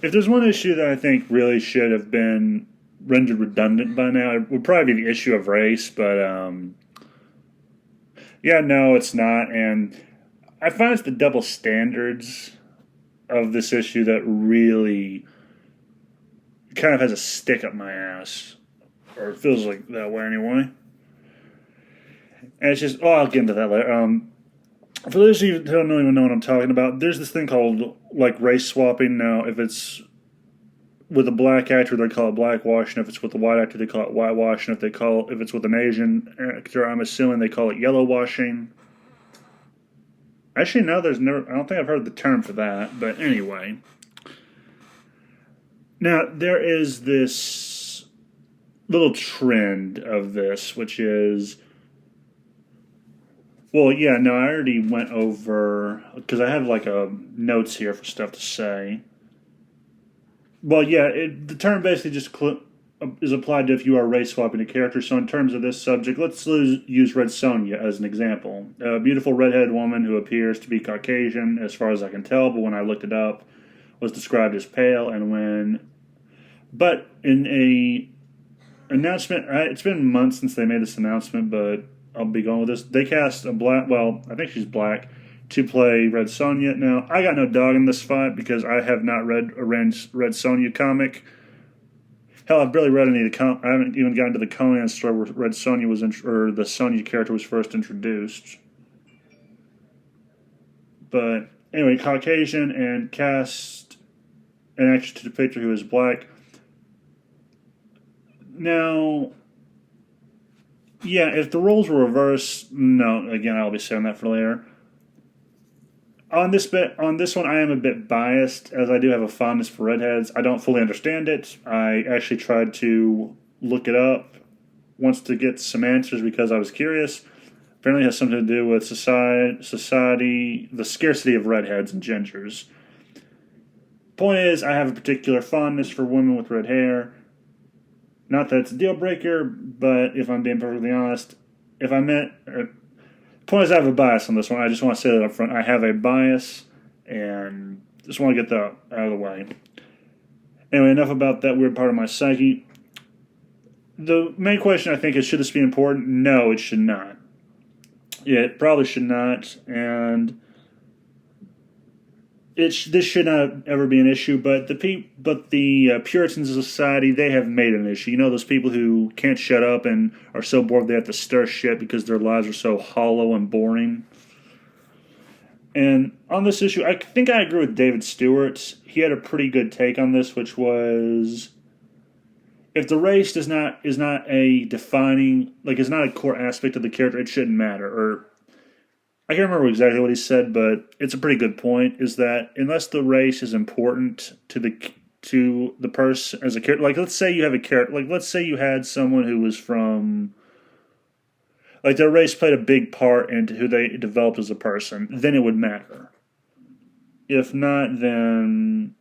If there's one issue that I think really should have been rendered redundant by now, it would probably be the issue of race. But yeah, no, it's not. And I find it's the double standards of this issue that really kind of has a stick up my ass, or it feels like that way anyway. And it's just, oh, I'll get into that later. For those of you who don't even know what I'm talking about, there's this thing called like race swapping. Now, if it's with a black actor, they call it blackwashing. If it's with a white actor, they call it whitewashing. If it's with an Asian actor, I'm assuming they call it yellow washing. Actually, no, there's never. I don't think I've heard the term for that. But anyway, now there is this little trend of this, which is, well, yeah, no, I already went over because I have like a notes here for stuff to say. Well, yeah, the term basically just is applied to if you are race swapping a character. So, in terms of this subject, use Red Sonja as an example. A beautiful redhead woman who appears to be Caucasian, as far as I can tell, but when I looked it up, was described as pale. But in a announcement, it's been months since they made this announcement, but I'll be going with this. They cast a black, well, I think she's black, to play Red Sonja. Now, I got no dog in this fight because I have not read a Red Sonja comic. Hell, I've barely read any of the I haven't even gotten to the Conan story where Red Sonja or the Sonja character was first introduced. But anyway, Caucasian and cast an actress to depict her who is black. Now, yeah, if the roles were reversed, no, again, I'll be saving that for later. On this one, I am a bit biased, as I do have a fondness for redheads. I don't fully understand it. I actually tried to look it up once to get some answers because I was curious. Apparently, it has something to do with society, the scarcity of redheads and gingers. Point is, I have a particular fondness for women with red hair. Not that it's a deal breaker, but if I'm being perfectly honest, if I meant point is, I have a bias on this one. I just want to say that up front. I have a bias, and just want to get that out of the way. Anyway, enough about that weird part of my psyche. The main question, I think, is should this be important? No, it should not. Yeah, it probably should not, and this should not ever be an issue. But the Puritans of society, they have made it an issue. You know, those people who can't shut up and are so bored they have to stir shit because their lives are so hollow and boring. And on this issue, I think I agree with David Stewart. He had a pretty good take on this, which was if the race is not a defining, like, is not a core aspect of the character, it shouldn't matter. Or I can't remember exactly what he said, but it's a pretty good point. Is that unless the race is important to the person as a character, like let's say you have a character, like let's say you had someone who was from, like their race played a big part into who they developed as a person, then it would matter. If not, then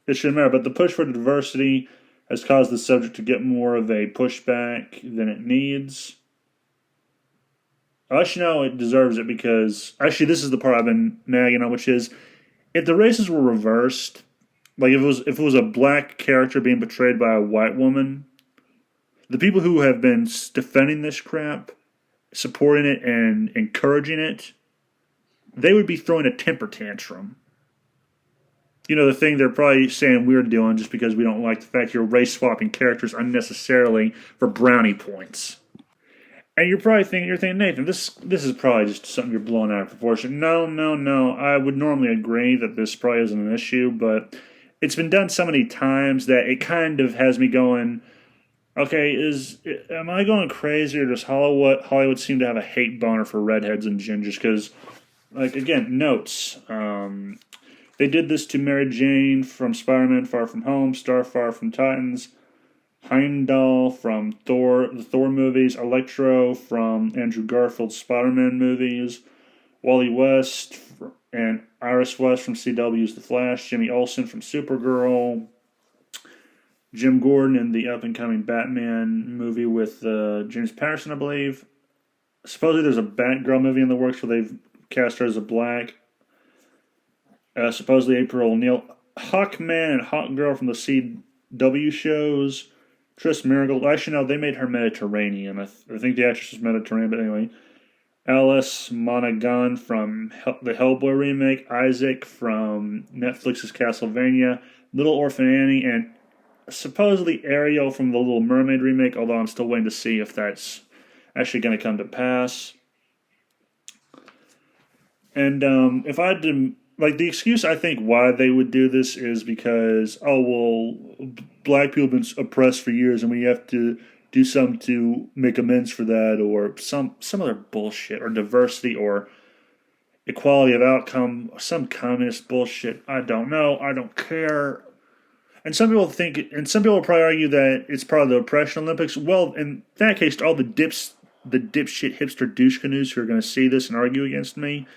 it shouldn't matter. But the push for diversity has caused the subject to get more of a pushback than it needs. Actually, no, it deserves it because actually, this is the part I've been nagging on, which is if the races were reversed, like if it was a black character being portrayed by a white woman, the people who have been defending this crap, supporting it and encouraging it, they would be throwing a temper tantrum. You know, the thing they're probably saying we're doing just because we don't like the fact you're race swapping characters unnecessarily for brownie points. And you're thinking, Nathan, this is probably just something you're blowing out of proportion. No, no, no. I would normally agree that this probably isn't an issue, but it's been done so many times that it kind of has me going, okay, am I going crazy or does Hollywood seem to have a hate boner for redheads and gingers? Because, like, again, notes. They did this to Mary Jane from Spider-Man Far From Home, Starfire from Titans, Heimdall from the Thor movies, Electro from Andrew Garfield's Spider-Man movies, Wally West and Iris West from CW's The Flash, Jimmy Olsen from Supergirl, Jim Gordon in the up-and-coming Batman movie with James Patterson, I believe. Supposedly there's a Batgirl movie in the works where they've cast her as a black. Supposedly April O'Neil. Hawkman and Hawkgirl from the CW shows. Tris Miracle. Actually, no, they made her Mediterranean. I think the actress was Mediterranean, but anyway. Alice Monaghan from the Hellboy remake. Isaac from Netflix's Castlevania. Little Orphan Annie, and supposedly Ariel from the Little Mermaid remake, although I'm still waiting to see if that's actually going to come to pass. And if I had to, like, the excuse I think why they would do this is because, oh, well, black people have been oppressed for years and we have to do something to make amends for that, or some other bullshit, or diversity, or equality of outcome, some communist bullshit. I don't know. I don't care. And some people think, and some people probably argue that it's part of the oppression Olympics. Well, in that case, to all the dipshit hipster douche canoes who are going to see this and argue against me,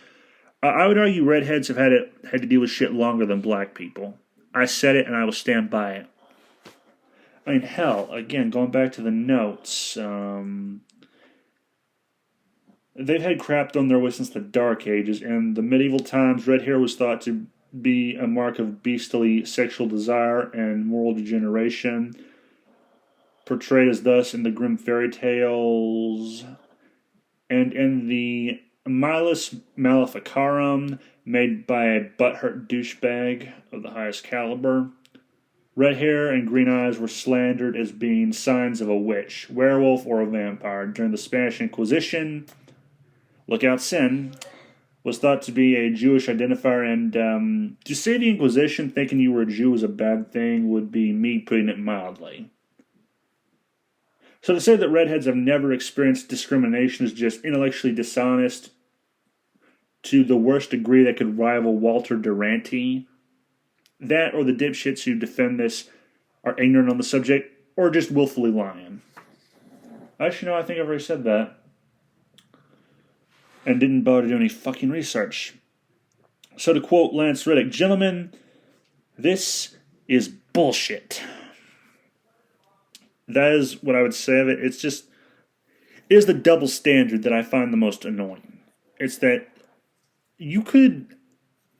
I would argue redheads have had to deal with shit longer than black people. I said it, and I will stand by it. I mean, hell, again, going back to the notes, they've had crap done their way since the Dark Ages. In the medieval times, red hair was thought to be a mark of beastly sexual desire and moral degeneration, portrayed as thus in the grim fairy tales, and in the Milus Maleficarum, made by a butthurt douchebag of the highest caliber. Red hair and green eyes were slandered as being signs of a witch, werewolf, or a vampire. During the Spanish Inquisition, look out, sin, was thought to be a Jewish identifier, and to say the Inquisition thinking you were a Jew was a bad thing would be me putting it mildly. So to say that redheads have never experienced discrimination is just intellectually dishonest to the worst degree that could rival Walter Duranty. That, or the dipshits who defend this, are ignorant on the subject, or just willfully lying. Actually, no, I think I've already said that. And didn't bother to do any fucking research. So to quote Lance Reddick, gentlemen, this is bullshit. That is what I would say of it. It is the double standard that I find the most annoying. It's that you could,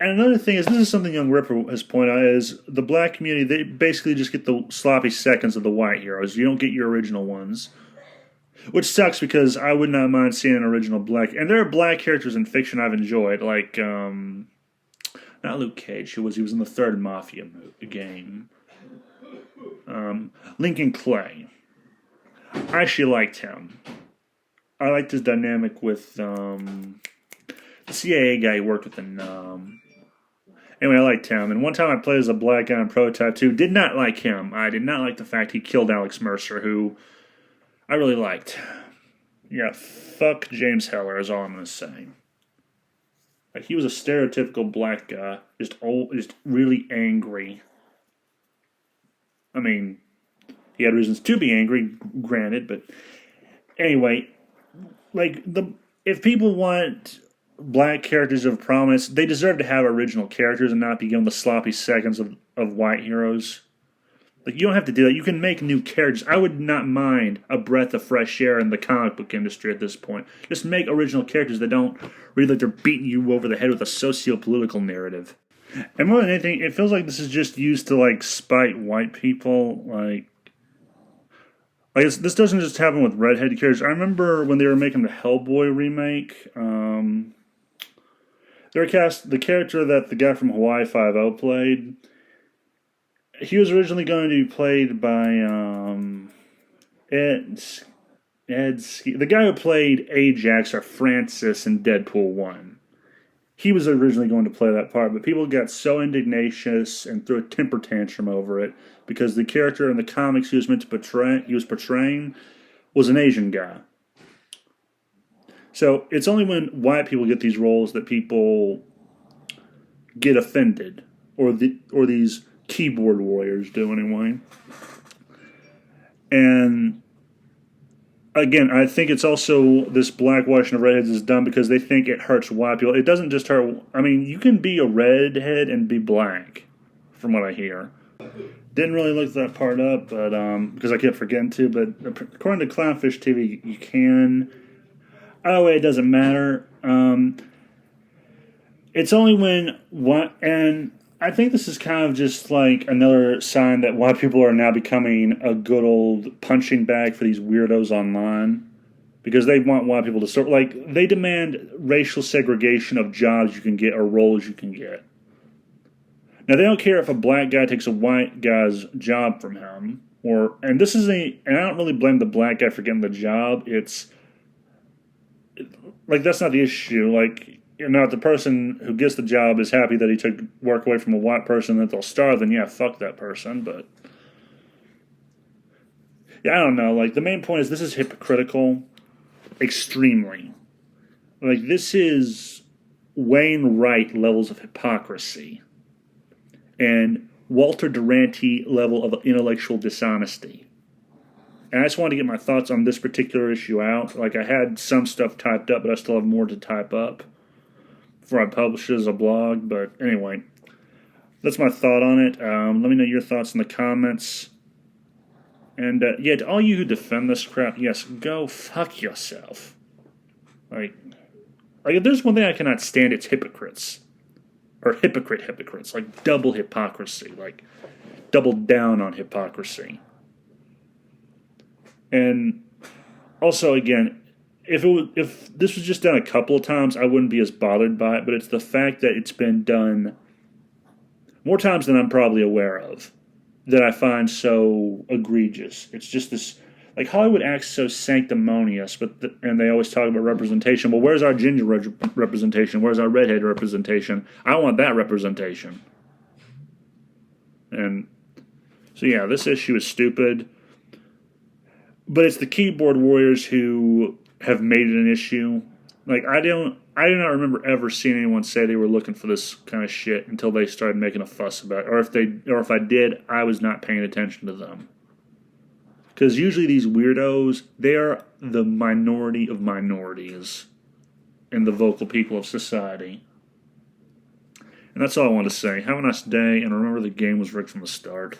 and another thing is, this is something Young Ripper has pointed out, is the black community, they basically just get the sloppy seconds of the white heroes. You don't get your original ones. Which sucks because I would not mind seeing an original black, and there are black characters in fiction I've enjoyed, like, not Luke Cage, he was in the third Mafia game. Lincoln Clay. I actually liked him. I liked his dynamic with the CIA guy he worked with in. Anyway, I liked him. And one time I played as a black guy in Prototype 2. Did not like him. I did not like the fact he killed Alex Mercer, who I really liked. Yeah, fuck James Heller is all I'm going to say. Like, he was a stereotypical black guy. Just really angry. I mean, he had reasons to be angry, granted, but anyway, like, if people want black characters of prominence, they deserve to have original characters and not be given the sloppy seconds of white heroes. Like, you don't have to do that. You can make new characters. I would not mind a breath of fresh air in the comic book industry at this point. Just make original characters that don't read like they're beating you over the head with a socio-political narrative. And more than anything, it feels like this is just used to, like, spite white people. Like this doesn't just happen with redhead characters. I remember when they were making the Hellboy remake, they were cast the character that the guy from Hawaii Five-O played. He was originally going to be played by the guy who played Ajax or Francis in Deadpool 1. He was originally going to play that part, but people got so indignatious and threw a temper tantrum over it because the character in the comics he was portraying was an Asian guy. So it's only when white people get these roles that people get offended, or these keyboard warriors do anyway. And again, I think it's also this blackwashing of redheads is done because they think it hurts white people. It doesn't just hurt. I mean, you can be a redhead and be black, from what I hear. Didn't really look that part up, but because I kept forgetting to. But according to Clownfish TV, you can. Oh, wait, it doesn't matter. It's only when and I think this is kind of just like another sign that white people are now becoming a good old punching bag for these weirdos online. Because they want white people to sort like they demand racial segregation of jobs you can get or roles you can get. Now they don't care if a black guy takes a white guy's job from him, or and this is and I don't really blame the black guy for getting the job. It's like that's not the issue. Like if the person who gets the job is happy that he took work away from a white person that they'll starve, then yeah, fuck that person. But yeah, I don't know. Like the main point is this is hypocritical. Extremely. Like, this is Wayne Wright levels of hypocrisy and Walter Duranty level of intellectual dishonesty. And I just wanted to get my thoughts on this particular issue out. Like, I had some stuff typed up, but I still have more to type up before I publish it as a blog. But anyway, that's my thought on it. Let me know your thoughts in the comments. And, yeah, to all you who defend this crap, yes, go fuck yourself. Like, if there's one thing I cannot stand, it's hypocrites. Or hypocrites. Like, double hypocrisy. Like, double down on hypocrisy. And, also, again, if this was just done a couple of times, I wouldn't be as bothered by it. But it's the fact that it's been done more times than I'm probably aware of that I find so egregious. It's just this, like Hollywood acts so sanctimonious, and they always talk about representation. Well, where's our ginger representation? Where's our redhead representation? I want that representation. And so yeah, this issue is stupid. But it's the keyboard warriors who have made it an issue. Like I do not remember ever seeing anyone say they were looking for this kind of shit until they started making a fuss about it. Or if I did, I was not paying attention to them. Because usually these weirdos, they are the minority of minorities in the vocal people of society. And that's all I want to say. Have a nice day, and remember the game was rigged from the start.